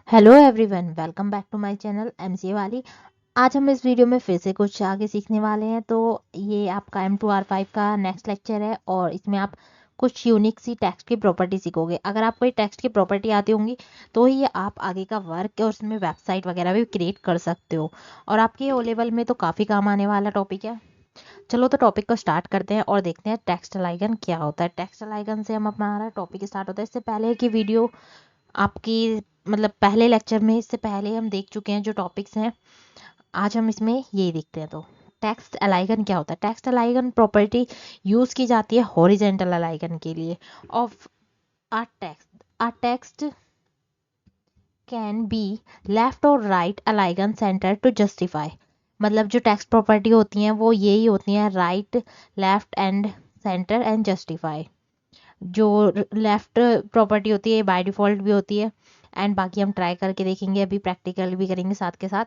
Hello everyone, welcome back to my channel MCA वाली। आज हम इस वीडियो में फिर से कुछ आगे सीखने वाले हैं। तो ये आपका M2R5 का नेक्स्ट लेक्चर है और इसमें आप कुछ यूनिक सी टेक्स्ट की प्रॉपर्टी सीखोगे। अगर आपको ये टेक्स्ट की प्रॉपर्टी आती होंगी तो ही आप आगे का वर्क और उसमें वेबसाइट वगैरह भी क्रिएट कर सकते हो और आपके ओ लेवल में तो काफ़ी काम आने वाला टॉपिक है। चलो तो टॉपिक को स्टार्ट करते हैं और देखते हैं टेक्स्टल आइकन क्या होता है। टेक्स्टल आइकन से हम हमारा टॉपिक स्टार्ट होता है। इससे पहले की वीडियो आपकी मतलब पहले लेक्चर में इससे पहले हम देख चुके हैं जो टॉपिक्स हैं। आज हम इसमें यही देखते हैं। तो टेक्स्ट अलाइकन क्या होता है? टेक्स्ट अलाइकन प्रॉपर्टी यूज की जाती है हॉरिजेंटल अलाइकन के लिए of a text can be left और राइट अलाइकन सेंटर टू जस्टिफाई। मतलब जो टेक्स्ट प्रॉपर्टी होती हैं वो यही होती हैं, right, left and centre and justify. जो लेफ्ट प्रॉपर्टी होती है बाय डिफॉल्ट भी होती है एंड बाकी हम ट्राई करके देखेंगे, अभी प्रैक्टिकल भी करेंगे साथ के साथ।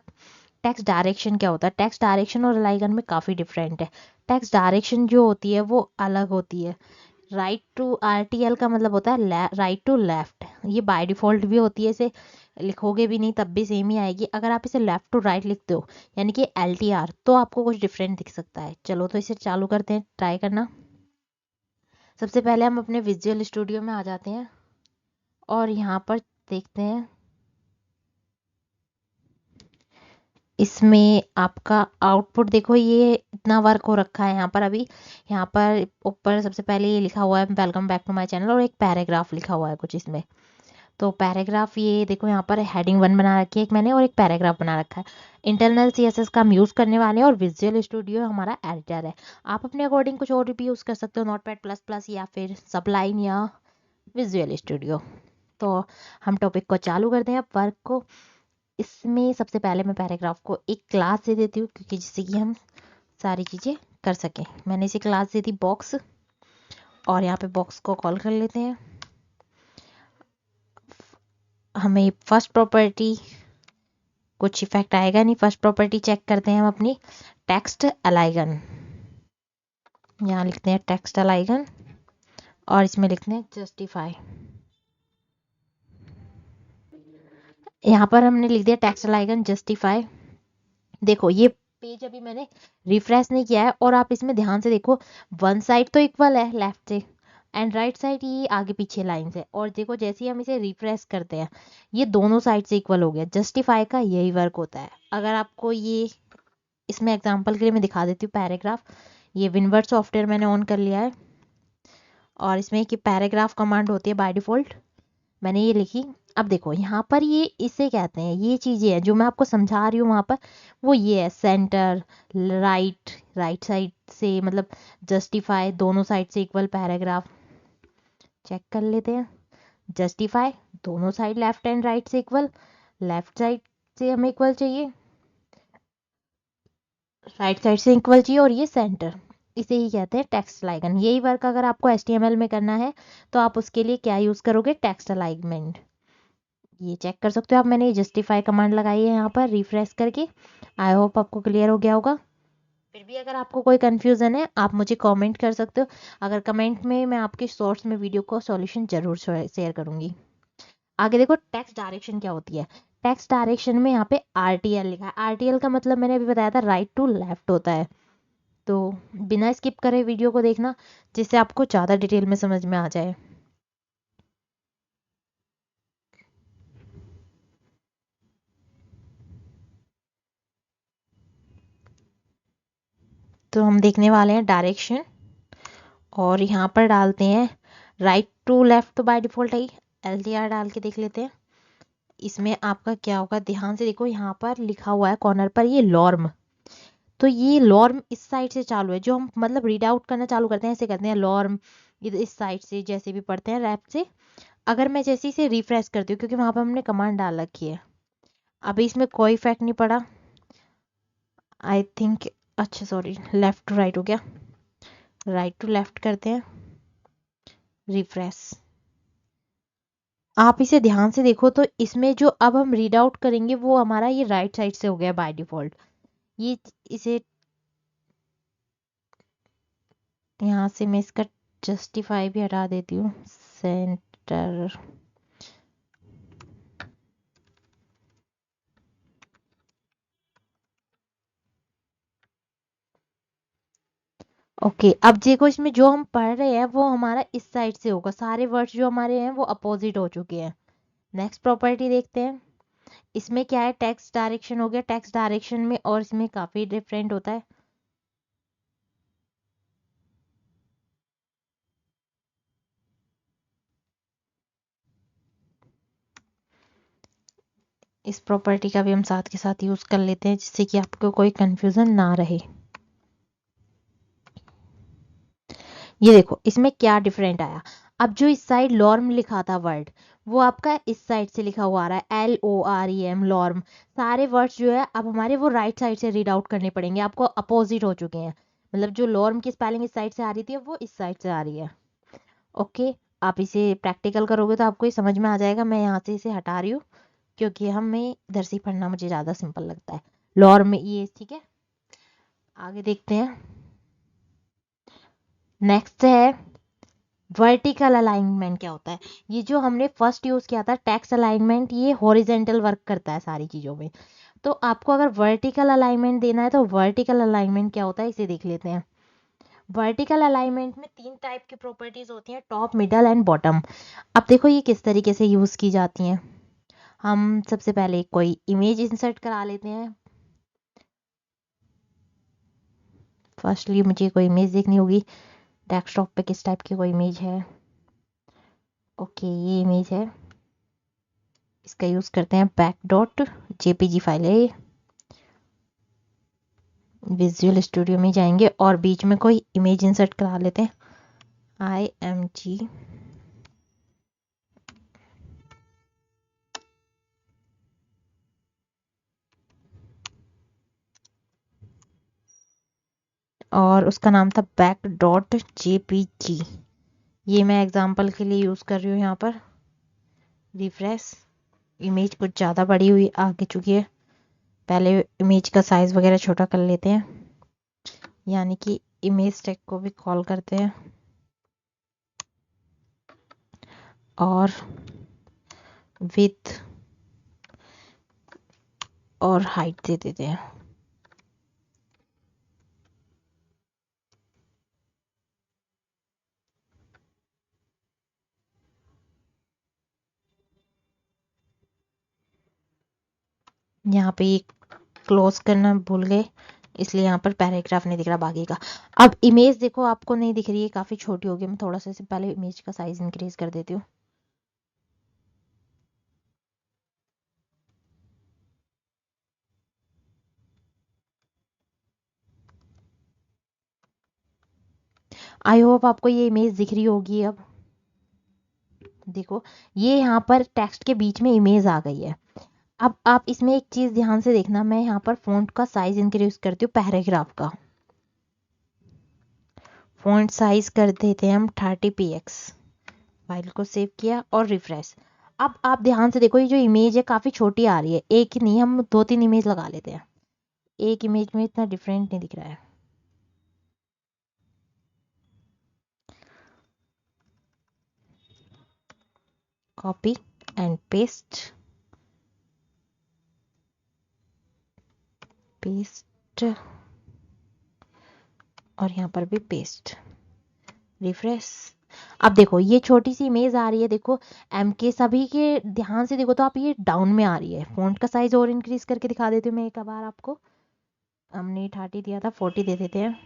टेक्स्ट डायरेक्शन क्या होता है? टेक्स्ट डायरेक्शन और अलाइकन में काफ़ी डिफरेंट है। टेक्स्ट डायरेक्शन जो होती है वो अलग होती है। राइट टू RTL का मतलब होता है राइट टू लेफ्ट। ये बाय डिफॉल्ट भी होती है, इसे लिखोगे भी नहीं तब भी सेम ही आएगी। अगर आप इसे लेफ्ट टू राइट लिखते हो यानी कि LTR तो आपको कुछ डिफरेंट दिख सकता है। चलो तो इसे चालू करते हैं, ट्राई करना। सबसे पहले हम अपने विजुअल स्टूडियो में आ जाते हैं और यहाँ पर देखते हैं। इसमें आपका आउटपुट देखो, ये इतना वर्क हो रखा है यहाँ पर अभी। यहाँ पर ऊपर सबसे पहले ये लिखा हुआ है welcome back to my channel और एक पैराग्राफ लिखा हुआ है कुछ इसमें। तो पैराग्राफ ये देखो, यहाँ पर हेडिंग 1 बना रखी है एक मैंने और एक पैराग्राफ बना रखा है। इंटरनल CSS का हम यूज़ करने वाले हैं और विजुअल स्टूडियो हमारा एडिटर है। आप अपने अकॉर्डिंग कुछ और भी यूज़ कर सकते हो, नोटपैड प्लस प्लस या फिर सबलाइन या विजुअल स्टूडियो। तो हम टॉपिक को चालू करते हैं वर्क को। इसमें सबसे पहले मैं पैराग्राफ को एक क्लास दे देती हूँ क्योंकि जिससे कि हम सारी चीज़ें कर सकें। मैंने इसे क्लास दे दी बॉक्स और यहाँ पे बॉक्स को कॉल कर लेते हैं। हमें फर्स्ट प्रॉपर्टी कुछ इफेक्ट आएगा नहीं। फर्स्ट प्रॉपर्टी चेक करते हैं हम अपनी टेक्स्ट अलाइकन। यहाँ लिखते हैं टेक्स्ट अलाइकन और इसमें लिखते हैं जस्टिफाई। यहाँ पर हमने लिख दिया टेक्स्ट अलाइकन जस्टिफाई। देखो ये पेज अभी मैंने रिफ्रेश नहीं किया है और आप इसमें ध्यान से देखो, वन साइड तो इक्वल है लेफ्ट से एंड राइट साइड ये आगे पीछे लाइन है। और देखो जैसे ही हम इसे रिफ्रेश करते हैं ये दोनों साइड से इक्वल हो गया। जस्टिफाई का यही वर्क होता है। अगर आपको ये इसमें एग्जांपल के लिए मैं दिखा देती हूँ पैराग्राफ। ये विनवर्ड सॉफ्टवेयर मैंने ऑन कर लिया है और इसमें एक पैराग्राफ कमांड होती है बाय डिफॉल्ट, मैंने ये लिखी। अब देखो यहाँ पर ये इसे कहते हैं, ये चीज़ें हैं जो मैं आपको समझा रही हूँ वहाँ पर, वो ये है सेंटर, राइट, राइट साइड से मतलब जस्टिफाई, दोनों साइड से इक्वल पैराग्राफ। चेक कर लेते हैं। जस्टिफाई दोनों साइड लेफ्ट एंड राइट से इक्वल, लेफ्ट साइड से हमें इक्वल चाहिए, राइट साइड से इक्वल चाहिए और ये सेंटर। इसे ही कहते हैं टेक्स्ट अलाइकन। यही वर्क अगर आपको HTML में करना है तो आप उसके लिए क्या यूज़ करोगे? Text alignment. ये चेक कर सकते हो आप, मैंने जस्टिफाई कमांड लगाई है यहाँ पर रिफ्रेश करके। आई होप आपको क्लियर हो गया होगा। फिर भी अगर आपको कोई कंफ्यूजन है आप मुझे कमेंट कर सकते हो। अगर कमेंट में मैं आपके शॉर्ट्स में वीडियो को सॉल्यूशन जरूर शेयर करूंगी। आगे देखो टेक्स्ट डायरेक्शन क्या होती है। टेक्स्ट डायरेक्शन में यहाँ पे RTL लिखा है। RTL का मतलब मैंने अभी बताया था राइट टू लेफ्ट होता है। तो बिना स्किप करे वीडियो को देखना जिससे आपको ज़्यादा डिटेल में समझ में आ जाए। तो हम देखने वाले हैं डायरेक्शन और यहाँ पर डालते हैं राइट टू लेफ्ट। तो बाय डिफॉल्ट है LTR डाल के देख लेते हैं इसमें आपका क्या होगा। ध्यान से देखो यहाँ पर लिखा हुआ है कॉर्नर पर ये लॉर्म। तो ये लॉर्म इस साइड से चालू है, जो हम मतलब रीड आउट करना चालू करते हैं ऐसे करते हैं लॉर्म इस साइड से, जैसे भी पढ़ते हैं रैप से। अगर मैं जैसे इसे रिफ्रेश करती हूँ क्योंकि वहां पर हमने कमांड डाल रखी है, अभी इसमें कोई इफेक्ट नहीं पड़ा आई थिंक। अच्छा सॉरी, लेफ्ट टू राइट हो गया। राइट टू लेफ्ट करते हैं, रिफ्रेश। आप इसे ध्यान से देखो तो इसमें जो अब हम रीड आउट करेंगे वो हमारा ये राइट साइड से हो गया बाय डिफॉल्ट। ये इसे यहाँ से मैं इसका जस्टिफाई भी हटा देती हूँ। सेंटर ओके, अब देखो इसमें जो हम पढ़ रहे हैं वो हमारा इस साइड से होगा, सारे वर्ड्स जो हमारे हैं वो अपोजिट हो चुके हैं। नेक्स्ट प्रॉपर्टी देखते हैं। इसमें क्या है, टेक्स्ट डायरेक्शन हो गया, टेक्स्ट डायरेक्शन में और इसमें काफी डिफरेंट होता है। इस प्रॉपर्टी का भी हम साथ के साथ यूज कर लेते हैं जिससे कि आपको कोई कंफ्यूजन ना रहे। ये देखो इसमें क्या डिफरेंट आया। अब जो इस साइड लॉर्म लिखा था वर्ड, वो आपका इस साइड से लिखा हुआ आ रहा है, LOREM, लॉर्म। सारे वर्ड्स जो है अब हमारे वो राइट साइड से रीड आउट करने पड़ेंगे, आपको अपोजिट हो चुके हैं। मतलब जो लॉर्म की स्पेलिंग इस साइड से आ रही थी वो इस साइड से आ रही है। ओके, आप इसे प्रैक्टिकल करोगे तो आपको ये समझ में आ जाएगा। मैं यहाँ से इसे हटा रही हूँ क्योंकि हमें इधर से ही पढ़ना मुझे ज़्यादा सिंपल लगता है। लॉर्म ये ठीक है, आगे देखते हैं। नेक्स्ट है वर्टिकल अलाइनमेंट। क्या होता है, ये जो हमने फर्स्ट यूज किया था टेक्स्ट अलाइनमेंट, ये हॉरिजेंटल वर्क करता है सारी चीजों में। तो आपको अगर वर्टिकल अलाइनमेंट देना है तो वर्टिकल अलाइनमेंट क्या होता है इसे देख लेते हैं। वर्टिकल अलाइनमेंट में 3 टाइप की प्रॉपर्टीज होती हैं, टॉप, मिडल एंड बॉटम। अब देखो ये किस तरीके से यूज की जाती हैं। हम सबसे पहले कोई इमेज इंसर्ट करा लेते हैं। फर्स्टली मुझे कोई इमेज देखनी होगी, डेस्कटॉप पे किस टाइप की कोई इमेज है। ओके, ये इमेज है, इसका यूज करते हैं। बैक डॉट जेपीजी फाइल है ये। विजुअल स्टूडियो में जाएंगे और बीच में कोई इमेज इंसर्ट करा लेते हैं, IMG। और उसका नाम था बैक डॉट जेपीजी। ये मैं एग्जांपल के लिए यूज कर रही हूँ यहाँ पर। रिफ्रेश, इमेज कुछ ज़्यादा बड़ी हुई आगे चुकी है, पहले इमेज का साइज वगैरह छोटा कर लेते हैं, यानी कि इमेज टैग को भी कॉल करते हैं और विथ और हाइट दे देते हैं। यहाँ पे एक क्लोज करना भूल गए इसलिए यहाँ पर पैराग्राफ नहीं दिख रहा बाकी का। अब इमेज देखो आपको नहीं दिख रही है, काफी छोटी होगी। मैं थोड़ा सा इसे पहले इमेज का साइज इंक्रीज कर देती हूँ। आई होप आपको ये इमेज दिख रही होगी। अब देखो ये यहाँ पर टेक्स्ट के बीच में इमेज आ गई है। अब आप इसमें एक चीज ध्यान से देखना, मैं यहाँ पर फॉन्ट का साइज इंक्रीज करती हूँ, पैराग्राफ का फॉन्ट साइज कर देते हैं हम 30px। फाइल को सेव किया और रिफ्रेश। अब आप ध्यान से देखो ये जो इमेज है काफी छोटी आ रही है, एक ही नहीं हम 2-3 इमेज लगा लेते हैं, एक इमेज में इतना डिफरेंट नहीं दिख रहा है। कॉपी एंड पेस्ट, पेस्ट और यहाँ पर भी पेस्ट, रिफ्रेश। अब देखो ये छोटी सी इमेज आ रही है, देखो एम के सभी के ध्यान से देखो तो आप ये डाउन में आ रही है। फॉन्ट का साइज और इंक्रीज करके दिखा देती हूँ मैं एक बार आपको। हमने 30 दिया था, 40 दे देते हैं।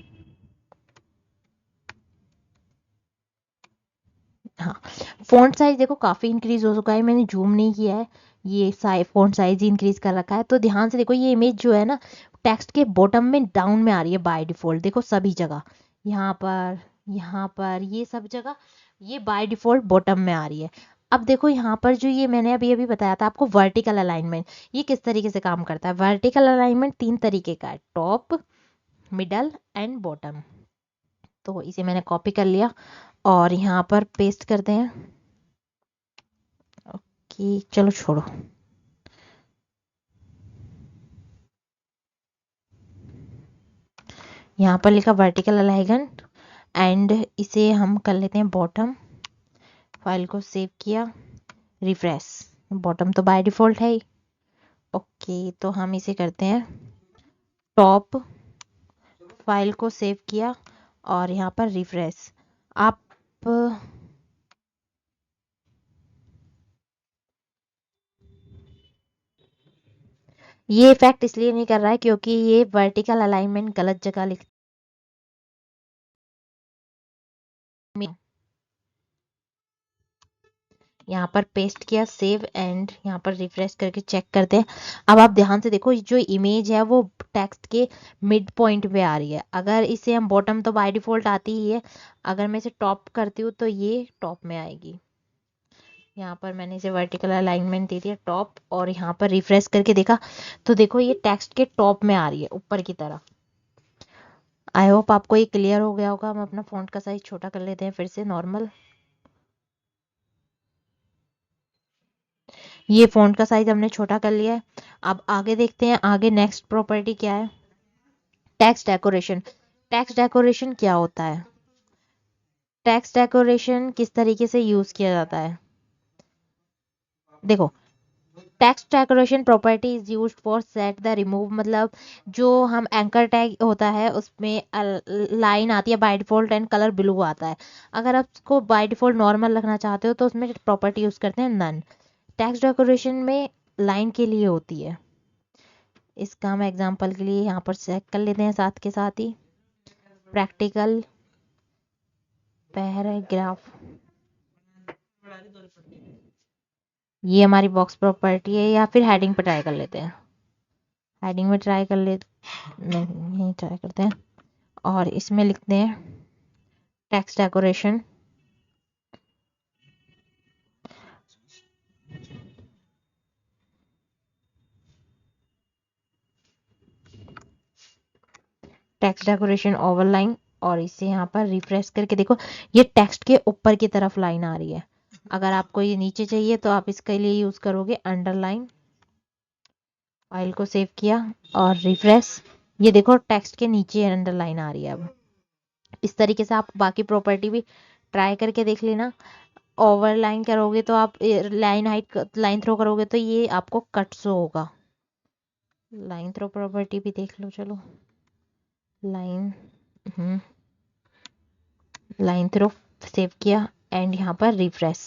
हाँ, फॉन्ट साइज देखो काफी इंक्रीज हो चुका है, मैंने जूम नहीं किया है, ये फॉन्ट साइज ही इंक्रीज कर रखा है। तो ध्यान से देखो ये इमेज जो है ना टेक्स्ट के बॉटम में डाउन में आ रही है बाय डिफॉल्ट। देखो सभी जगह, यहाँ पर, यहाँ पर, ये सब जगह ये बाय डिफॉल्ट बॉटम में आ रही है। अब देखो यहाँ पर जो ये मैंने अभी अभी बताया था आपको वर्टिकल अलाइनमेंट, ये किस तरीके से काम करता है। वर्टिकल अलाइनमेंट 3 तरीके का है, टॉप, मिडल एंड बॉटम। तो इसे मैंने कॉपी कर लिया और यहाँ पर पेस्ट करते हैं। कि चलो छोड़ो, यहाँ पर लिखा वर्टिकल अलाइनमेंट एंड इसे हम कर लेते हैं बॉटम। फाइल को सेव किया, रिफ्रेश, बॉटम तो बाय डिफॉल्ट है ही। ओके, तो हम इसे करते हैं टॉप। फाइल को सेव किया और यहाँ पर रिफ्रेश। आप ये इफेक्ट इसलिए नहीं कर रहा है क्योंकि ये वर्टिकल अलाइनमेंट गलत जगह लिख यहाँ पर पेस्ट किया, सेव एंड यहाँ पर रिफ्रेश करके चेक करते हैं। अब आप ध्यान से देखो, जो इमेज है वो टेक्स्ट के मिड पॉइंट पे आ रही है। अगर इसे हम बॉटम तो बाय डिफॉल्ट आती ही है, अगर मैं इसे टॉप करती हूँ तो ये टॉप में आएगी। यहाँ पर मैंने इसे वर्टिकल अलाइनमेंट दे दिया टॉप, और यहाँ पर रिफ्रेश करके देखा तो देखो ये टेक्स्ट के टॉप में आ रही है, ऊपर की तरफ। आई होप आपको ये क्लियर हो गया होगा। हम अपना फॉन्ट का साइज छोटा कर लेते हैं फिर से नॉर्मल। ये फॉन्ट का साइज हमने छोटा कर लिया है। अब आगे देखते हैं, आगे नेक्स्ट प्रॉपर्टी क्या है। Text decoration. टेक्स्ट डेकोरेशन क्या होता है? टेक्स्ट डेकोरेशन किस तरीके से यूज किया जाता है? देखो, text decoration property is used for set the remove, मतलब जो हम एंकर टैग होता है उसमें लाइन आती है by default and colour blue आता है। अगर आप उसको बाय डिफॉल्ट नॉर्मल रखना चाहते हो तो उसमें प्रॉपर्टी यूज करते हैं नन। टेक्स्ट डेकोरेशन में लाइन के लिए होती है। इसका हम एग्जांपल के लिए यहाँ पर चेक कर लेते हैं साथ के साथ ही। प्रैक्टिकल पैराग्राफ, ये हमारी बॉक्स प्रॉपर्टी है, या फिर हेडिंग पे ट्राई कर लेते हैं। हेडिंग में ट्राई कर ले, नहीं ट्राई करते हैं, और इसमें लिखते हैं text decoration. Text decoration overline, और इसे यहाँ पर रिफ्रेश करके देखो ये टेक्स्ट के ऊपर की तरफ लाइन आ रही है। अगर आपको ये नीचे चाहिए तो आप इसके लिए यूज करोगे अंडरलाइन। फाइल को सेव किया और रिफ्रेश, ये देखो टेक्स्ट के नीचे अंडरलाइन आ रही है। अब इस तरीके से आप बाकी प्रॉपर्टी भी ट्राई करके देख लेना। ओवरलाइन करोगे तो आप लाइन हाइट, लाइन थ्रो करोगे तो ये आपको कट शो होगा। लाइन थ्रो प्रॉपर्टी भी देख लो, चलो लाइन, लाइन थ्रो सेव किया एंड यहाँ पर रिफ्रेश,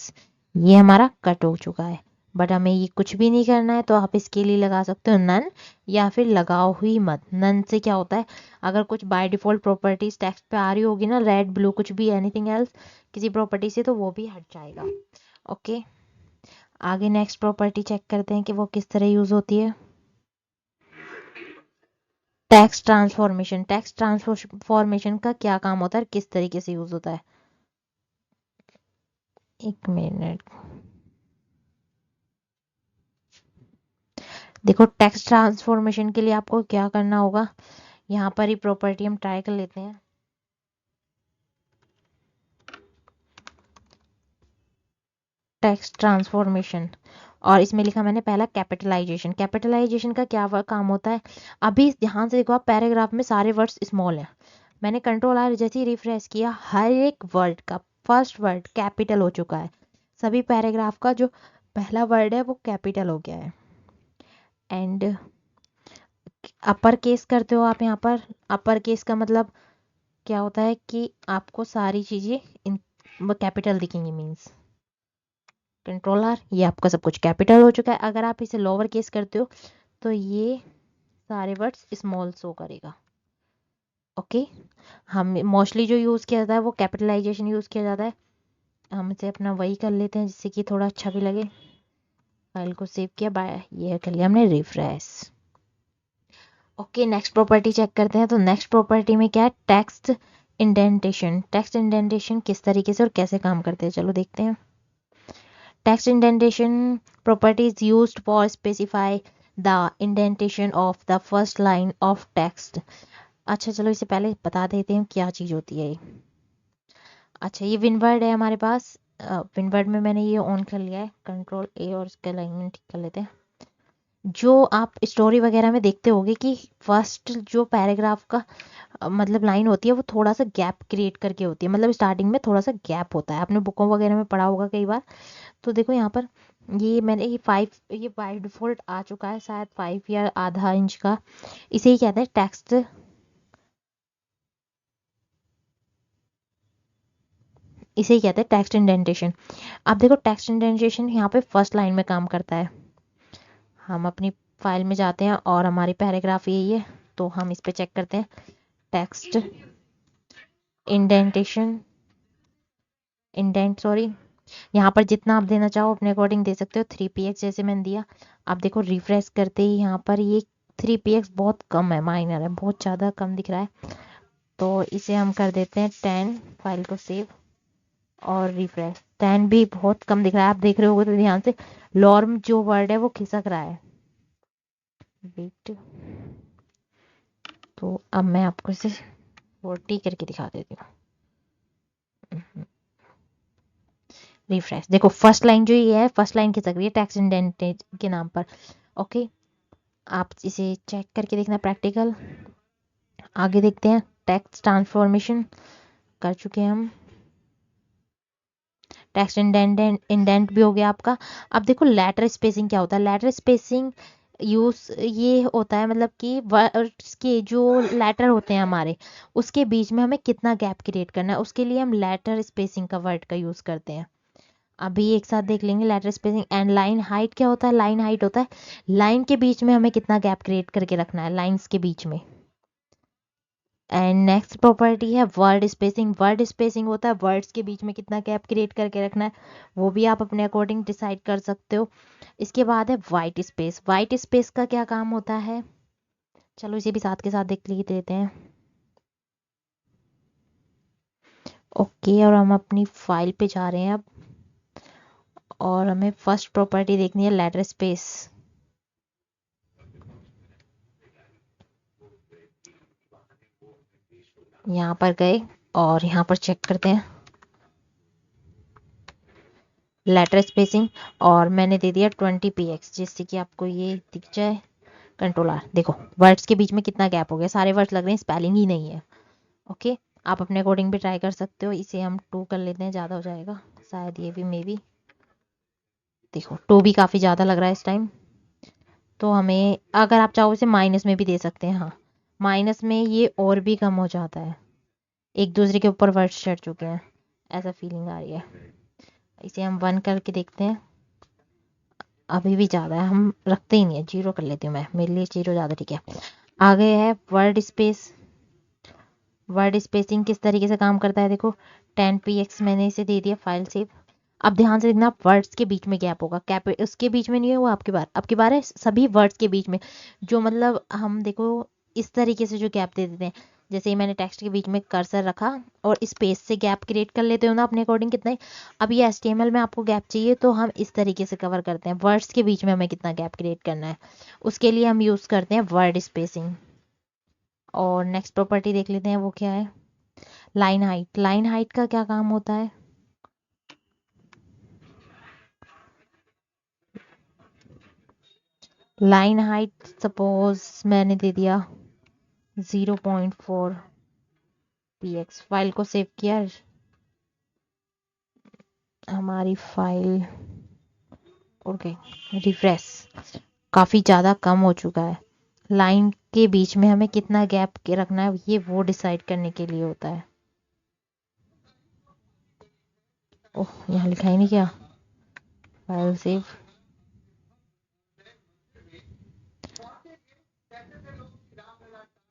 ये हमारा कट हो चुका है। बट हमें ये कुछ भी नहीं करना है, तो आप इसके लिए लगा सकते हो नन, या फिर लगाओ ही मत। नन से क्या होता है, अगर कुछ बाय डिफॉल्ट प्रॉपर्टीज टेक्स्ट पे आ रही होगी ना, रेड ब्लू कुछ भी एनीथिंग एल्स किसी प्रॉपर्टी से, तो वो भी हट जाएगा। ओके, आगे नेक्स्ट प्रॉपर्टी चेक करते हैं कि वो किस तरह यूज होती है। Text transformation. टेक्स्ट ट्रांसफॉर्मेशन का क्या काम होता है, किस तरीके से यूज होता है? एक मिनट, देखो टेक्स्ट ट्रांसफॉर्मेशन के लिए आपको क्या करना होगा, यहाँ पर ही प्रॉपर्टी हम ट्राई कर लेते हैं। टेक्स्ट ट्रांसफॉर्मेशन, और इसमें लिखा मैंने पहला कैपिटलाइजेशन। कैपिटलाइजेशन का क्या काम होता है? अभी ध्यान से देखो, आप पैराग्राफ में सारे वर्ड्स स्मॉल हैं, मैंने कंट्रोल आर जैसे ही रिफ्रेश किया, हर एक वर्ड का फर्स्ट वर्ड कैपिटल हो चुका है। सभी पैराग्राफ का जो पहला वर्ड है वो कैपिटल हो गया है। एंड अपर केस करते हो आप यहाँ पर। अपर केस का मतलब क्या होता है कि आपको सारी चीजें इन कैपिटल दिखेंगी, मीन्स कंट्रोल आर, ये आपका सब कुछ कैपिटल हो चुका है। अगर आप इसे लोअर केस करते हो तो ये सारे वर्ड्स स्मॉल शो करेगा। ओके, हम मोस्टली जो यूज़ किया जाता है वो कैपिटलाइजेशन यूज़ किया जाता है। हम इसे अपना वही कर लेते हैं जिससे कि थोड़ा अच्छा भी लगे। फाइल को सेव किया, बाय, ये कर लिया हमने refresh. Okay, next property check करते हैं। तो नेक्स्ट प्रॉपर्टी में क्या है, टेक्स्ट इंडेंटेशन। टेक्स्ट इंडेंटेशन किस तरीके से और कैसे काम करते हैं, चलो देखते हैं। Text indentation property is used for specify the indentation of the first line of text। अच्छा चलो इसे पहले बता देते हैं क्या चीज़ होती है ये। अच्छा, ये विनवर्ड है हमारे पास। विनवर्ड में मैंने ये ऑन कर लिया है, कंट्रोल ए, और इसका अलाइनमेंट ठीक कर लेते हैं। जो आप स्टोरी वगैरह में देखते होगे कि फर्स्ट जो पैराग्राफ का मतलब लाइन होती है वो थोड़ा सा गैप क्रिएट करके होती है, मतलब स्टार्टिंग में थोड़ा सा गैप होता है, आपने बुकों वगैरह में पढ़ा होगा कई बार। तो देखो यहाँ पर ये मैंने ये 5, ये बाय डिफॉल्ट आ चुका है शायद 5 या आधा इंच का। इसे ही कहते हैं टेक्स्ट इसे कहते हैं टेक्स्ट इंडेंटेशन। अब देखो टेक्स्ट इंडेंटेशन यहाँ पे फर्स्ट लाइन में काम करता है। हम अपनी फाइल में जाते हैं और हमारी पैराग्राफ यही है, तो हम इस पे चेक करते हैं टेक्स्ट इंडेंटेशन, इंडेंट सॉरी। यहाँ पर जितना आप देना चाहो अपने अकॉर्डिंग दे सकते हो, 3px जैसे मैंने दिया। आप देखो रिफ्रेश करते ही यहाँ पर ये 3px बहुत कम है, माइनर है, बहुत ज़्यादा कम दिख रहा है। तो इसे हम कर देते हैं 10, फाइल को सेव और रिफ्रेश। 10 भी बहुत कम दिख रहा है, आप देख रहे होगे तो ध्यान से लॉर्म जो वर्ड है वो खिसक रहा है। वेट, तो अब मैं आपको इसे 40 करके दिखा देती हूँ। रिफ्रेश, देखो फर्स्ट लाइन जो ये है, फर्स्ट लाइन खिसक रही है टेक्स्ट इंडेंटेड के नाम पर। ओके, आप इसे चेक करके देखना प्रैक्टिकल। आगे देखते हैं टेक्स्ट ट्रांसफॉर्मेशन कर चुके हैं हम। टेक्स्ट इंडेंट भी हो गया आपका। अब देखो लेटर स्पेसिंग क्या होता है। लेटर स्पेसिंग यूज ये होता है, मतलब कि वर्ड्स के जो लेटर होते हैं हमारे, उसके बीच में हमें कितना गैप क्रिएट करना है, उसके लिए हम लेटर स्पेसिंग का वर्ड का यूज करते हैं। अभी एक साथ देख लेंगे letter spacing and line height क्या होता है। लाइन हाइट होता है लाइन के बीच में हमें कितना गैप क्रिएट करके रखना है, लाइंस के बीच में। एंड नेक्स्ट प्रॉपर्टी है वर्ड स्पेसिंग। वर्ड स्पेसिंग होता है वर्ड्स के बीच में कितना गैप क्रिएट करके रखना है, वो भी आप अपने अकॉर्डिंग डिसाइड कर सकते हो। इसके बाद है वाइट स्पेस। वाइट स्पेस का क्या काम होता है, चलो इसे भी साथ के साथ देख लेते हैं। ओके, और हम अपनी फाइल पे जा रहे हैं अब, और हमें फर्स्ट प्रॉपर्टी देखनी है लेटर स्पेस। यहाँ पर गए और यहाँ पर चेक करते हैं लेटर स्पेसिंग, और मैंने दे दिया 20px, जिससे कि आपको ये दिख जाए। कंट्रोल आर, देखो वर्ड्स के बीच में कितना गैप हो गया, सारे वर्ड्स लग रहे हैं स्पेलिंग ही नहीं है। ओके, आप अपने अकॉर्डिंग भी ट्राई कर सकते हो। इसे हम 2 कर लेते हैं, ज़्यादा हो जाएगा शायद, ये भी मे बी। देखो 2 भी काफ़ी ज़्यादा लग रहा है इस टाइम, तो हमें अगर आप चाहो इसे माइनस में भी दे सकते हैं। हाँ, माइनस में ये और भी कम हो जाता है, एक दूसरे के ऊपर वर्ड्स चढ़ चुके हैं, ऐसा फीलिंग आ रही है। इसे हम 1 करके देखते हैं, अभी भी ज़्यादा है, हम रखते ही नहीं है, 0 कर लेती हूँ मैं, मेरे लिए 0 ज़्यादा ठीक है। आगे है वर्ड स्पेस। वर्ड स्पेसिंग किस तरीके से काम करता है, देखो 10px मैंने इसे दे दिया, फाइल सेव। अब ध्यान से देखना, वर्ड्स के बीच में गैप होगा, कैप उसके बीच में नहीं है वो, आपकी बार है सभी वर्ड्स के बीच में। जो मतलब हम देखो इस तरीके से जो गैप दे देते हैं, जैसे ही मैंने टेक्स्ट के बीच में कर्सर रखा और स्पेस से गैप क्रिएट कर लेते हो ना अपने अकॉर्डिंग कितना ही। अब ये HTML में आपको गैप चाहिए तो हम इस तरीके से कवर करते हैं, वर्ड्स के बीच में हमें कितना गैप क्रिएट करना है, उसके लिए हम यूज़ करते हैं वर्ड स्पेसिंग। और नेक्स्ट प्रॉपर्टी देख लेते हैं वो क्या है, लाइन हाइट। लाइन हाइट का क्या काम होता है, लाइन हाइट सपोज मैंने दे दिया 0.4px, फाइल को सेव किया, हमारी फाइल ओके, रिफ्रेश, काफ़ी ज़्यादा कम हो चुका है। लाइन के बीच में हमें कितना गैप के रखना है, ये वो डिसाइड करने के लिए होता है। ओह, यहाँ लिखा ही नहीं क्या, फाइल सेव।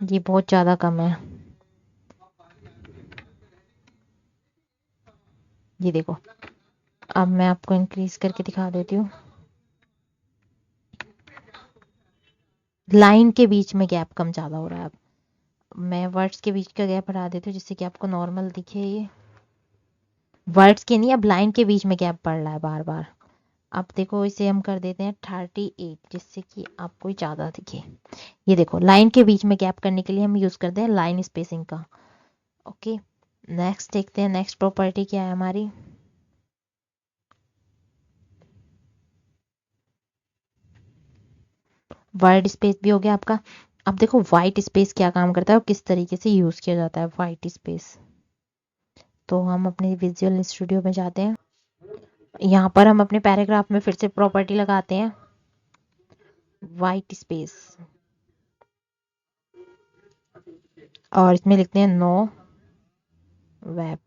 ये बहुत ज़्यादा कम है, ये देखो। अब मैं आपको इंक्रीज करके दिखा देती हूँ। लाइन के बीच में गैप कम ज़्यादा हो रहा है। अब मैं वर्ड्स के बीच का गैप हटा देती हूँ जिससे कि आपको नॉर्मल दिखे। ये वर्ड्स के नहीं, अब लाइन के बीच में गैप पड़ रहा है बार बार। अब देखो इसे हम कर देते हैं 38, जिससे कि आपको ज़्यादा दिखे। ये देखो लाइन के बीच में गैप करने के लिए हम यूज़ करते हैं लाइन स्पेसिंग का। ओके, नेक्स्ट देखते हैं, नेक्स्ट प्रॉपर्टी क्या है हमारी। वर्ड स्पेस भी हो गया आपका। अब देखो वाइट स्पेस क्या काम करता है और किस तरीके से यूज़ किया जाता है वाइट स्पेस। तो हम अपने विजुअल स्टूडियो में जाते हैं, यहाँ पर हम अपने पैराग्राफ में फिर से प्रॉपर्टी लगाते हैं वाइट स्पेस, और इसमें लिखते हैं नो वेब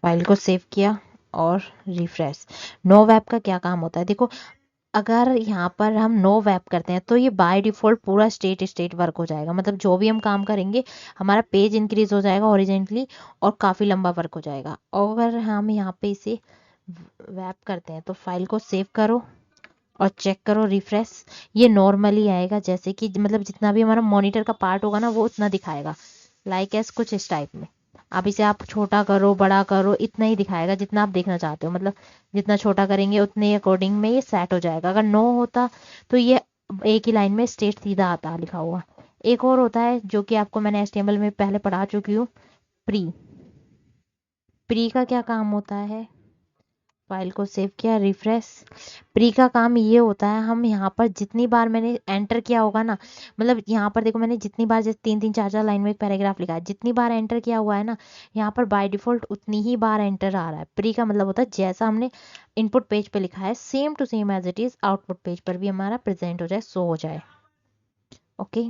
फाइल को सेव किया और रिफ्रेश। नो वेब का क्या काम होता है, देखो अगर यहाँ पर हम नो वेब करते हैं तो ये बाय डिफॉल्ट पूरा स्टेट वर्क हो जाएगा, मतलब जो भी हम काम करेंगे हमारा पेज इंक्रीज हो जाएगा हॉरिजेंटली और काफ़ी लंबा वर्क हो जाएगा। और अगर हम यहाँ पे इसे वेब करते हैं तो फाइल को सेव करो और चेक करो रिफ्रेश, ये नॉर्मली आएगा, जैसे कि मतलब जितना भी हमारा मॉनिटर का पार्ट होगा ना वो उतना दिखाएगा, लाइक एस कुछ इस टाइप में। अब इसे आप छोटा करो बड़ा करो इतना ही दिखाएगा जितना आप देखना चाहते हो, मतलब जितना छोटा करेंगे उतने अकॉर्डिंग में ये सेट हो जाएगा। अगर नो होता तो ये एक ही लाइन में स्टेट सीधा आता लिखा हुआ। एक और होता है जो कि आपको मैंने HTML में पहले पढ़ा चुकी हूँ, प्री। प्री का क्या काम होता है, फाइल को सेव किया रिफ्रेश। प्री का काम ये होता है, हम यहाँ पर जितनी बार मैंने एंटर किया होगा ना, मतलब यहाँ पर देखो मैंने जितनी बार, जैसे 3 3 4 4 लाइन में एक पैराग्राफ लिखा है, जितनी बार एंटर किया हुआ है ना यहाँ पर बाय डिफॉल्ट उतनी ही बार एंटर आ रहा है। प्री का मतलब होता है जैसा हमने इनपुट पेज पे लिखा है same to same as it is output page पर भी हमारा प्रेजेंट हो जाए, शो हो जाए। ओके,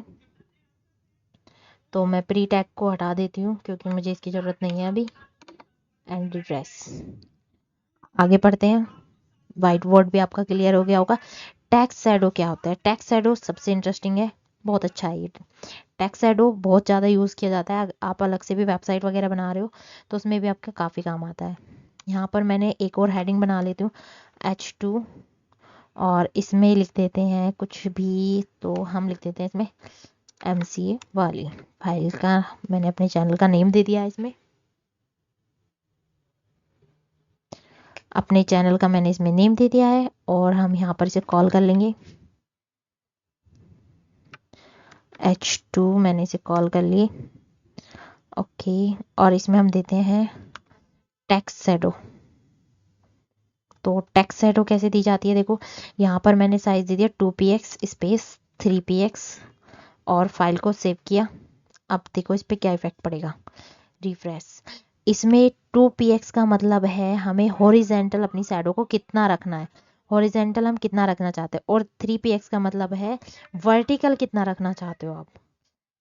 तो मैं प्री टैग को हटा देती हूँ क्योंकि मुझे इसकी जरूरत नहीं है अभी। एंड रिफ्रेश, आगे पढ़ते हैं। व्हाइट बोर्ड भी आपका क्लियर हो गया होगा। टेक्स्ट शैडो क्या होता है, टेक्स्ट शैडो सबसे इंटरेस्टिंग है, बहुत अच्छा है ये। टेक्स्ट शैडो बहुत ज़्यादा यूज़ किया जाता है, आप अलग से भी वेबसाइट वगैरह बना रहे हो तो उसमें भी आपका काफ़ी काम आता है। यहाँ पर मैंने एक और हेडिंग बना लेती हूँ H2, और इसमें लिख देते हैं कुछ भी, तो हम लिख देते हैं इसमें MCA वाली। फाइल का मैंने अपने चैनल का नेम दे दिया है इसमें, अपने चैनल का मैंने इसमें नेम दे दिया है, और हम यहाँ पर इसे कॉल कर लेंगे H2, मैंने इसे कॉल कर लिए। ओके, और इसमें हम देते हैं टेक्स्ट शैडो। तो टेक्स्ट शैडो कैसे दी जाती है, देखो यहाँ पर मैंने साइज दे दिया 2px स्पेस 3px और फाइल को सेव किया। अब देखो इस पे क्या इफेक्ट पड़ेगा, रिफ्रेश। इसमें 2px का मतलब है हमें हॉरिजेंटल अपनी शैडो को कितना रखना है, हॉरिजेंटल हम कितना रखना चाहते हैं, और 3px का मतलब है वर्टिकल कितना रखना चाहते हो आप।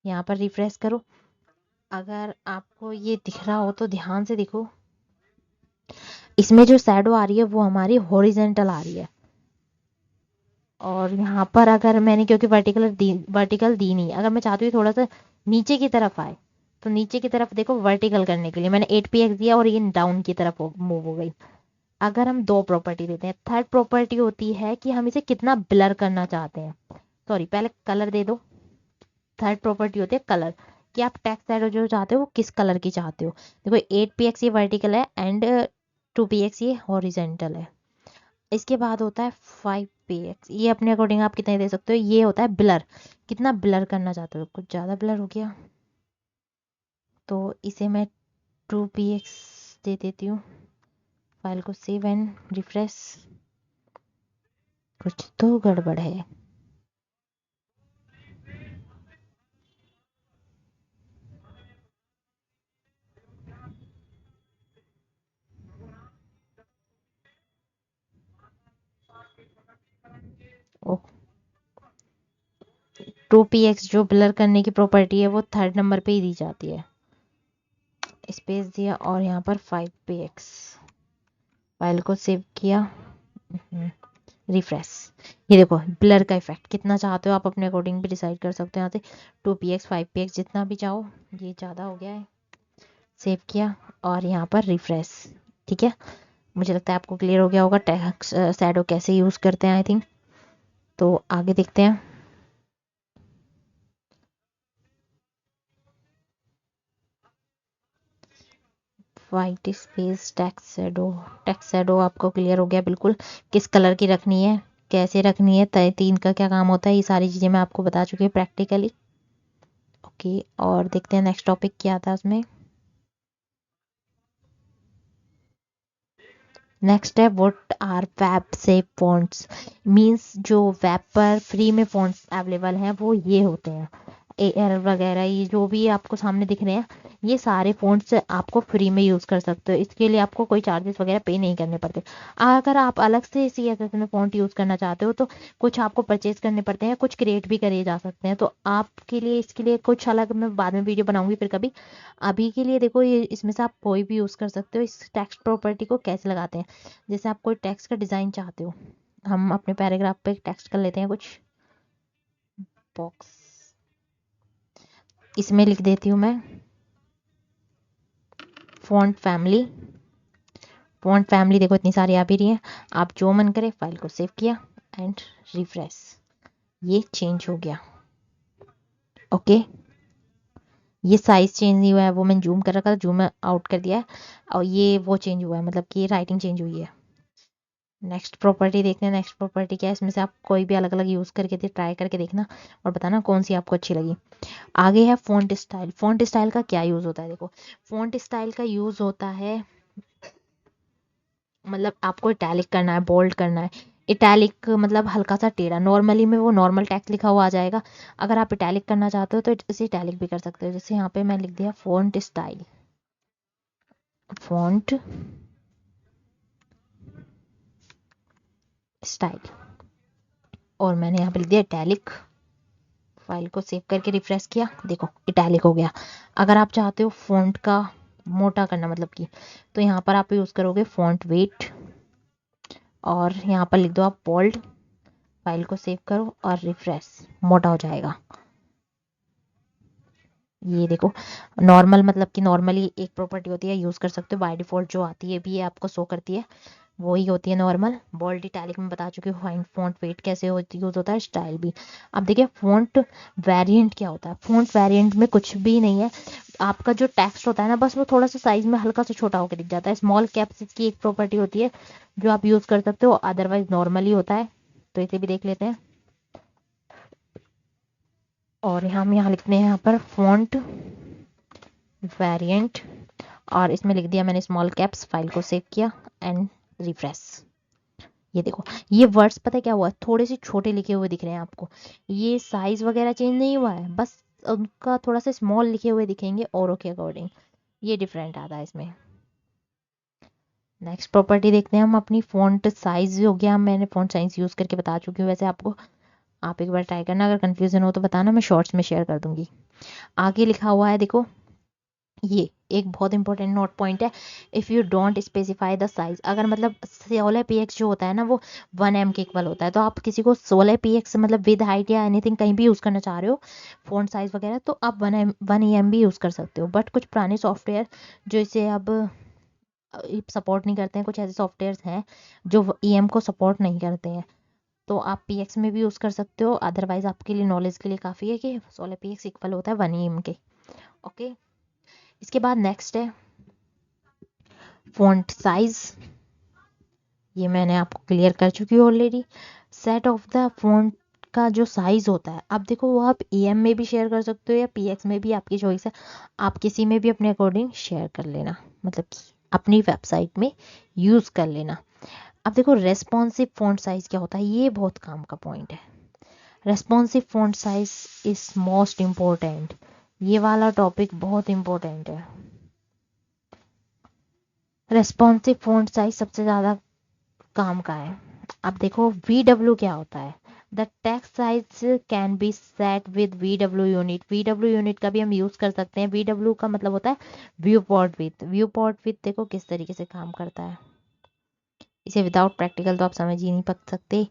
यहाँ पर रिफ्रेश करो, अगर आपको ये दिख रहा हो तो ध्यान से देखो, इसमें जो शैडो आ रही है वो हमारी हॉरिजेंटल आ रही है। और यहाँ पर अगर मैंने, क्योंकि वर्टिकल दी नहीं, अगर मैं चाहती हूँ थोड़ा सा नीचे की तरफ आए तो नीचे की तरफ देखो, वर्टिकल करने के लिए मैंने 8px दिया और ये डाउन की तरफ मूव हो गई। अगर हम दो प्रॉपर्टी देते हैं, थर्ड प्रॉपर्टी होती है कि हम इसे कितना ब्लर करना चाहते हैं, सॉरी पहले कलर दे दो। थर्ड प्रॉपर्टी होती है कलर, कि आप टेक्स्ट शैडो जो चाहते हो वो किस कलर की चाहते हो। देखो 8px ये वर्टिकल है एंड 2px ये हॉरिजेंटल है। इसके बाद होता है 5px, ये अपने अकॉर्डिंग आप कितने दे सकते हो। ये होता है ब्लर, कितना ब्लर करना चाहते हो, कुछ ज़्यादा ब्लर हो गया तो इसे मैं 2px दे देती हूँ। फाइल को सेव एंड रिफ्रेश, कुछ तो गड़बड़ है। ओ, 2px जो ब्लर करने की प्रॉपर्टी है वो थर्ड नंबर पे ही दी जाती है। स्पेस दिया और यहाँ पर 5px, फाइल को सेव किया, रिफ्रेश। ये देखो ब्लर का इफेक्ट कितना चाहते हो आप अपने अकॉर्डिंग भी डिसाइड कर सकते हो यहाँ से, 2px 5px जितना भी चाहो। ये ज़्यादा हो गया है, सेव किया और यहाँ पर रिफ्रेश। ठीक है, मुझे लगता है आपको क्लियर हो गया होगा टेक्स्ट शैडो कैसे यूज़ करते हैं आई थिंक। तो आगे देखते हैं। वाइट स्पेस टेक्स्ट शैडो आपको क्लियर हो गया बिल्कुल, किस कलर की रखनी है, कैसे रखनी है, तय तीन का क्या काम होता है, ये सारी चीज़ें मैं आपको बता चुकी हूँ प्रैक्टिकली। ओके, और देखते हैं नेक्स्ट टॉपिक क्या था उसमें। नेक्स्ट है what are web safe fonts, means जो वेब पर फ्री में फॉन्ट्स अवेलेबल हैं वो ये होते हैं। AR वगैरह, ये जो भी आपको सामने दिख रहे हैं, ये सारे फ़ॉन्ट्स आपको फ्री में यूज़ कर सकते हो। इसके लिए आपको कोई चार्जेस वगैरह पे नहीं करने पड़ते। अगर आप अलग से CSS में फ़ॉन्ट यूज़ करना चाहते हो तो कुछ आपको परचेज़ करने पड़ते हैं, कुछ क्रिएट भी करे जा सकते हैं। तो आपके लिए इसके लिए कुछ अलग मैं बाद में वीडियो बनाऊँगी फिर कभी। अभी के लिए देखो, ये इसमें से आप कोई भी यूज़ कर सकते हो। इस टेक्स्ट प्रॉपर्टी को कैसे लगाते हैं, जैसे आप कोई टेक्स्ट का डिज़ाइन चाहते हो, हम अपने पैराग्राफ पे टेक्स्ट कर लेते हैं कुछ बॉक्स, इसमें लिख देती हूँ मैं फ़ॉन्ट फैमिली। फ़ॉन्ट फैमिली देखो इतनी सारी आ भी रही है। आप जो मन करे फाइल को सेव किया एंड रिफ्रेश, ये चेंज हो गया। ओके, ये साइज चेंज नहीं हुआ है, वो मैंने जूम कर रखा था, जूम आउट कर दिया है, और ये वो चेंज हुआ है, मतलब कि राइटिंग चेंज हुई है। नेक्स्ट प्रॉपर्टी देखते हैं। नेक्स्ट प्रॉपर्टी क्या है, इसमें से आप कोई भी अलग अलग यूज़ करके ट्राई करके देखना और बताना कौन सी आपको अच्छी लगी। आगे है फ़ॉन्ट स्टाइल। फ़ॉन्ट स्टाइल का क्या यूज़ होता है, देखो फ़ॉन्ट स्टाइल का यूज़ होता है, मतलब आपको इटैलिक करना है, बोल्ड करना है। इटैलिक मतलब हल्का सा टेढ़ा, नॉर्मली में वो नॉर्मल टेक्स्ट लिखा हुआ आ जाएगा। अगर आप इटैलिक करना चाहते हो तो इसे इटैलिक भी कर सकते हो। जैसे यहाँ पे मैं लिख दिया फ़ॉन्ट स्टाइल, फ़ॉन्ट स्टाइल, और मैंने यहाँ पे लिख दिया इटैलिक। फाइल को सेव करके रिफ्रेश किया, देखो इटैलिक हो गया। अगर आप चाहते हो फ़ॉन्ट का मोटा करना, मतलब कि, तो यहाँ पर आप यूज़ करोगे फ़ॉन्ट वेट, और यहाँ पर लिख दो आप बोल्ड। फाइल को सेव करो और रिफ्रेश, मोटा हो जाएगा। ये देखो नॉर्मल, मतलब कि नॉर्मली एक प्रॉपर्टी होती है, यूज़ कर सकते हो। बाय डिफ़ॉल्ट जो आती है भी, ये आपको शो करती है, वही होती है नॉर्मल। बोल्ड इटैलिक में बता चुकी हूँ। फाइन फ़ॉन्ट वेट कैसे यूज़ होता है, स्टाइल भी। अब देखिए फ़ॉन्ट वेरिएंट क्या होता है। फ़ॉन्ट वेरिएंट में कुछ भी नहीं है, आपका जो टेक्स्ट होता है ना, बस वो थोड़ा सा साइज में हल्का सा छोटा होकर दिख जाता है। स्मॉल कैप्स की एक प्रॉपर्टी होती है जो आप यूज़ कर सकते हो, अदरवाइज नॉर्मली होता है। तो इसे भी देख लेते हैं। और हम यहाँ लिखते हैं, यहाँ पर फ़ॉन्ट वेरिएंट, और इसमें लिख दिया मैंने स्मॉल कैप्स। फाइल को सेव किया एंड रिफ्रेश। ये देखो ये वर्ड्स पता है क्या हुआ, थोड़े से छोटे लिखे हुए दिख रहे हैं आपको। ये साइज वगैरह चेंज नहीं हुआ है, बस उनका थोड़ा सा स्मॉल लिखे हुए दिखेंगे औरों के अकॉर्डिंग, ये डिफरेंट आता है इसमें। नेक्स्ट प्रॉपर्टी देखते हैं हम अपनी। फ़ॉन्ट साइज हो गया, मैंने फ़ॉन्ट साइज यूज़ करके बता चुकी हूँ वैसे आपको। आप एक बार ट्राई करना, अगर कंफ्यूजन हो तो बताना, मैं शॉर्ट्स में शेयर कर दूंगी। आगे लिखा हुआ है देखो, ये एक बहुत इंपॉर्टेंट नोट पॉइंट है। If you don't specify the size, अगर मतलब 16 px जो होता है ना, वो 1 m के इक्वल होता है, तो आप किसी को 16 px मतलब विद हाइट या एनीथिंग कहीं भी यूज़ करना चाह रहे हो, फ़ॉन्ट साइज वगैरह, तो आप 1 m भी यूज़ कर सकते हो। बट कुछ पुराने सॉफ्टवेयर जो इसे अब सपोर्ट नहीं करते हैं, कुछ ऐसे सॉफ्टवेयर हैं जो EM को सपोर्ट नहीं करते हैं, तो आप PX में भी यूज़ कर सकते हो। अदरवाइज आपके लिए नॉलेज के लिए काफ़ी है कि 16 px इक्वल होता है 1 m के। ओके, इसके बाद नेक्स्ट है फ़ॉन्ट साइज। ये मैंने आपको क्लियर कर चुकी हूँ already. Set of the font का जो साइज होता है, अब देखो वो आप EM में भी शेयर कर सकते हो या PX में भी, आपकी चॉइस है। आप किसी में भी अपने अकॉर्डिंग शेयर कर लेना, मतलब कि अपनी वेबसाइट में यूज़ कर लेना। अब देखो रेस्पॉन्सिव फ़ॉन्ट साइज क्या होता है, ये बहुत काम का पॉइंट है। Responsive font size is most important, ये वाला टॉपिक बहुत इम्पोर्टेंट है। रेस्पॉन्सिव फ़ॉन्ट साइज सबसे ज़्यादा काम का है। अब देखो VW क्या होता है, the text size can be set with VW unit. VW unit का भी हम यूज़ कर सकते हैं। VW का मतलब होता है view port with. View port with देखो किस तरीके से काम करता है, इसे विदाउट प्रैक्टिकल तो आप समझ ही नहीं पा सकते।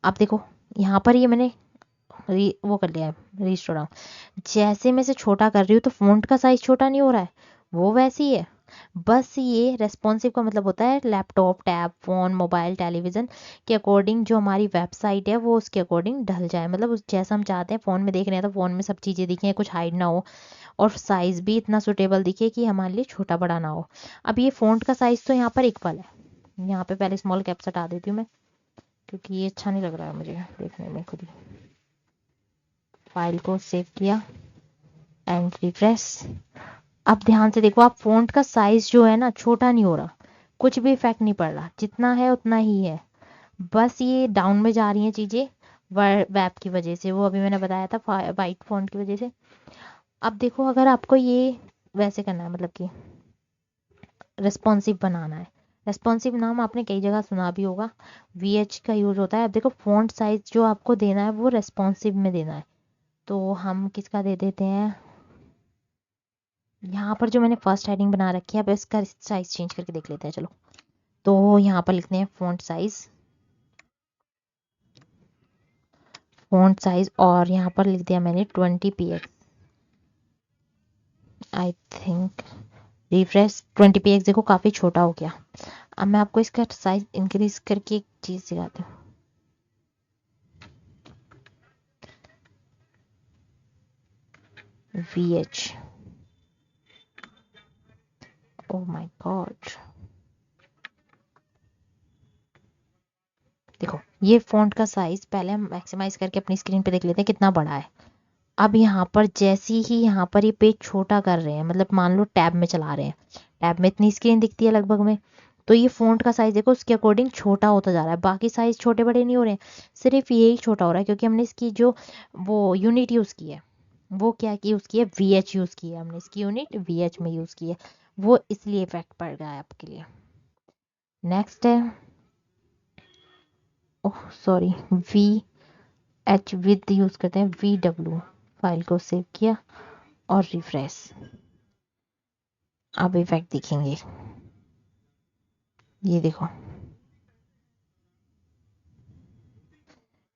अब देखो यहाँ पर ये मैंने वो कर लिया है, रजिस्टर डाउन। जैसे मैं इसे छोटा कर रही हूँ तो फ़ॉन्ट का साइज छोटा नहीं हो रहा है, वो वैसे ही है। बस ये रेस्पॉन्सिव का मतलब होता है laptop, tab, phone, mobile, television के अकॉर्डिंग जो हमारी वेबसाइट है वो उसके अकॉर्डिंग ढल जाए, मतलब जैसा हम चाहते हैं। फ़ोन में देख रहे हैं तो फ़ोन में सब चीज़ें दिखें, कुछ हाइड ना हो, और साइज़ भी इतना सूटेबल दिखे कि हमारे लिए छोटा बड़ा ना हो। अब ये फ़ॉन्ट का साइज़ तो यहाँ पर इक्वल है। यहाँ पे पहले स्मॉल कैप्स हटा देती हूँ मैं, क्योंकि ये अच्छा नहीं लग रहा है मुझे देखने में खुद ही। फाइल को सेव किया एंड रिफ्रेश। अब ध्यान से देखो, आप फ़ॉन्ट का साइज जो है ना, छोटा नहीं हो रहा, कुछ भी इफेक्ट नहीं पड़ रहा, जितना है उतना ही है। बस ये डाउन में जा रही हैं चीज़ें, वेब की वजह से, वो अभी मैंने बताया था वाइट फ़ॉन्ट की वजह से। अब देखो अगर आपको ये वैसे करना है, मतलब कि रिस्पॉन्सिव बनाना है। रिस्पॉन्सिव नाम आपने कई जगह सुना भी होगा, VH का यूज़ होता है। अब देखो फ़ॉन्ट साइज़ जो आपको देना है वो रिस्पॉन्सिव में देना है, तो हम किसका दे देते हैं, यहाँ पर जो मैंने फर्स्ट हेडिंग बना रखी है, अब इसका साइज़ चेंज करके देख लेते हैं चलो। तो यहाँ पर लिखते हैं फ़ॉन्ट साइज़ और यहाँ पर लिख दिया मैंने 20 px, I think. Refresh 20 px, देखो काफ़ी छोटा हो गया। अब मैं आपको इसका साइज इंक्रीज करके एक चीज़ सिखाती हूँ। VH, ओह माय गॉड, देखो ये फ़ॉन्ट का साइज पहले हम मैक्सिमाइज करके अपनी स्क्रीन पे देख लेते हैं कितना बड़ा है। अब यहाँ पर जैसे ही यहाँ पर ये पेज छोटा कर रहे हैं, मतलब मान लो टैब में चला रहे हैं, टैब में इतनी स्क्रीन दिखती है लगभग में, तो ये फ़ॉन्ट का साइज देखो उसके अकॉर्डिंग छोटा होता जा रहा है। बाकी साइज छोटे बड़े नहीं हो रहे हैं, सिर्फ यही छोटा हो रहा है क्योंकि हमने इसकी जो वो यूनिट यूज़ की है, वो क्या की यूज़ की है, VH यूज़ की है हमने, इसकी यूनिट VH में यूज़ की है, वो इसलिए इफेक्ट पड़ गया है आपके लिए। नेक्स्ट है, oh sorry, VH with use करते हैं, VW। फाइल को सेव किया और रिफ्रेश, अब इफेक्ट दिखेंगे, ये देखो।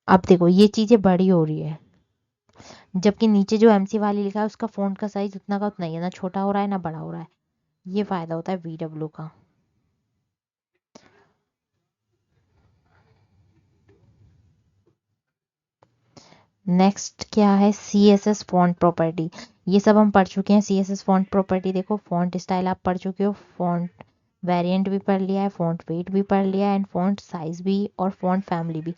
अब देखो ये चीज़ें बड़ी हो रही है, जबकि नीचे जो MC वाली लिखा है उसका फ़ॉन्ट का साइज उतना का उतना ही है, ना छोटा हो रहा है ना बड़ा हो रहा है। ये फ़ायदा होता है VW का। नेक्स्ट क्या है, CSS फॉन्ट प्रॉपर्टी। ये सब हम पढ़ चुके हैं। CSS फॉन्ट प्रॉपर्टी देखो, फॉन्ट स्टाइल आप पढ़ चुके हो, फॉन्ट वेरिएंट भी पढ़ लिया है, फॉन्ट वेट भी पढ़ लिया है, एंड फॉन्ट साइज भी और फॉन्ट फैमिली भी।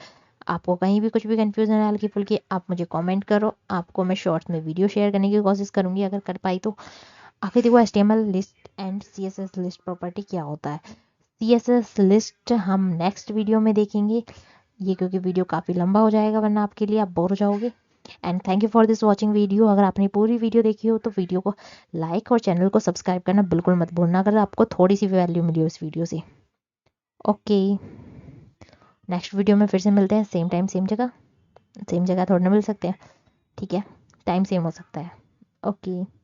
आपको कहीं भी कुछ भी कंफ्यूजन है हल्की फुल्की, आप मुझे कमेंट करो, आपको मैं शॉर्ट्स में वीडियो शेयर करने की कोशिश करूंगी अगर कर पाई तो। आखिर देखो HTML list and CSS list property क्या होता है। CSS लिस्ट हम नेक्स्ट वीडियो में देखेंगे, ये क्योंकि वीडियो काफ़ी लंबा हो जाएगा वरना आपके लिए आप बोर हो जाओगे। And thank you for this watching video. अगर आपने पूरी वीडियो देखी हो तो वीडियो को लाइक और चैनल को सब्सक्राइब करना बिल्कुल मत भूलना अगर आपको थोड़ी सी वैल्यू मिली हो इस वीडियो से। ओके, नेक्स्ट वीडियो में फिर से मिलते हैं, सेम टाइम सेम जगह थोड़ा ना मिल सकते हैं, ठीक है, टाइम सेम हो सकता है। ओके।